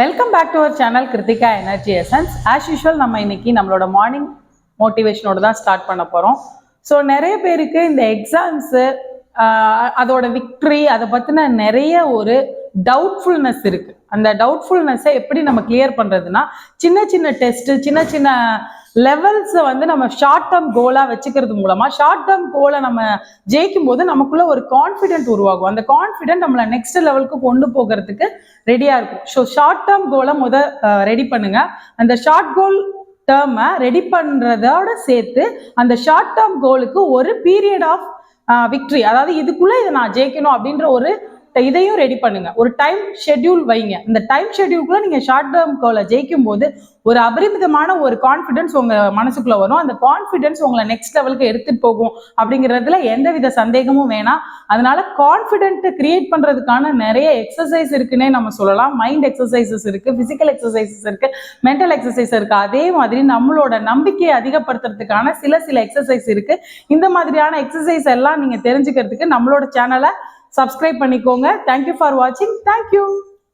Welcome back to our channel Krithika energy essence. As usual நம்ம இன்னைக்கு நம்மளோட மார்னிங் மோட்டிவேஷனோட தான் ஸ்டார்ட் பண்ண போகிறோம். ஸோ நிறைய பேருக்கு இந்த எக்ஸாம்ஸு அதோட விக்ட்ரி அதை பற்றின நிறைய ஒரு டவுட்ஃபுல்னஸ் இருக்குது. அந்த டவுட்ஃபுல்னஸை எப்படி நம்ம கிளியர் பண்ணுறதுனா, சின்ன சின்ன டெஸ்ட்டு, சின்ன சின்ன லெவல்ஸை வந்து நம்ம ஷார்ட் டேர்ம் கோலாக வச்சுக்கிறது மூலமாக ஷார்ட் டேர்ம் கோலை நம்ம ஜெயிக்கும் போது நமக்குள்ள ஒரு கான்ஃபிடென்ட் உருவாகும். அந்த கான்ஃபிடென்ட் நம்மளை நெக்ஸ்ட் லெவலுக்கு கொண்டு போகிறதுக்கு ரெடியாக இருக்கும். ஸோ ஷார்ட் டேர்ம் கோலை ரெடி பண்ணுங்க. அந்த ஷார்ட் கோல் டேர்மை ரெடி பண்ணுறதோட சேர்த்து அந்த ஷார்ட் டேர்ம் கோலுக்கு ஒரு பீரியட் ஆஃப் விக்ட்ரி, அதாவது இதுக்குள்ள இதை நான் ஜெயிக்கணும் அப்படின்ற ஒரு இதையும் ரெடி பண்ணுங்க. ஒரு டைம் ஷெட்யூல் வைங்க. இந்த டைம் ஷெட்யூல்குள்ள நீங்க ஷார்ட் டேர்ம் கோலை ஜெயிக்கும் போது ஒரு அபரிமிதமான ஒரு கான்ஃபிடன்ஸ் உங்க மனசுக்குள்ள வரும். அந்த கான்ஃபிடன்ஸ் உங்களை நெக்ஸ்ட் லெவலுக்கு எடுத்துட்டு போகும் அப்படிங்கிறதுல எந்தவித சந்தேகமும் வேணாம். அதனால கான்ஃபிடென்ட் கிரியேட் பண்றதுக்கான நிறைய எக்ஸசைஸ் இருக்குன்னே நம்ம சொல்லலாம். மைண்ட் எக்ஸசைசஸ் இருக்கு, பிசிக்கல் எக்ஸசைசஸ் இருக்கு, மென்டல் எக்ஸசைஸ் இருக்கு. அதே மாதிரி நம்மளோட நம்பிக்கையை அதிகப்படுத்துறதுக்கான சில எக்ஸசைஸ் இருக்கு. இந்த மாதிரியான எக்ஸசைஸ் எல்லாம் நீங்க தெரிஞ்சுக்கிறதுக்கு நம்மளோட சேனலை சப்ஸ்கிரைப் பண்ணிக்கோங்க. தேங்க்யூ ஃபார் வாட்சிங். தேங்க்யூ.